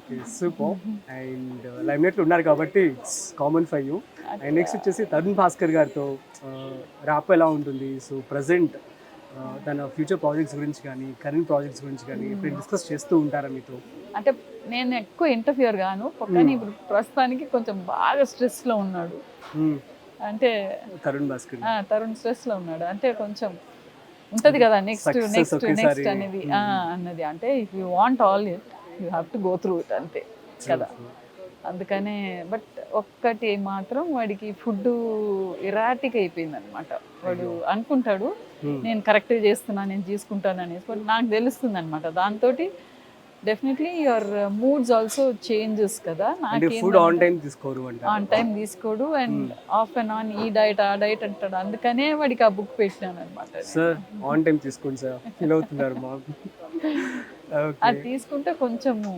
Okay super. And లైమ్లైట్లో ఉన్నారు కాబట్టి it's common for you. And next వచ్చేసి తరుణ్ భాస్కర్ గారితో ర్యాప్ ఎలా ఉంటుంది? సో ప్రజెంట్ తన ఫ్యూచర్ ప్రాజెక్ట్స్ గురించి కానీ కరెంట్ ప్రాజెక్ట్స్ గురించి కానీ ఇప్పుడు డిస్కస్ చేస్తూ ఉంటారా మీతో? అంటే నేను ఎక్కువ ఇంటర్ఫియర్ గాను, కానీ ఇప్పుడు ప్రస్తుతానికి కొంచెం బాగా స్ట్రెస్లో ఉన్నాడు. అంటే తరుణ్ భాస్కర్ తరుణ్ స్ట్రెస్లో ఉన్నాడు. అంటే కొంచెం ఉంటది కదా నెక్స్ట్ Success నెక్స్ట్ ఒకేసారి. నెక్స్ట్ అనేది అన్నది. అంటే if you want all it you have to go through it అంతే కదా. అందుకనే బట్ ఒక్కటి మాత్రం వాడికి ఫుడ్ ఇరాటిక్ అయిపోయింది అనమాట. వాడు అనుకుంటాడు నేను కరెక్ట్గా చేస్తున్నా, నేను తీసుకుంటాను అనేసి, బట్ నాకు తెలుస్తుంది అనమాట. దాంతో definitely your moods also changes కదా. అంటే ఫుడ్ ఆన్ టైం తీసుకోరు అంటే ఆన్ టైం తీసుకోడు అండ్ ఆఫ్ అండ్ ఆన్ ఈ డైట్ ఆ డైట్ అంటాడు. అందుకనే వాడికి ఆ బుక్ పెట్టినాను అనమాట. సార్ ఆన్ టైం తీసుకోండి సార్, ఫీల్ అవుతున్నారు మా. అది తీసుకుంటే కొంచెము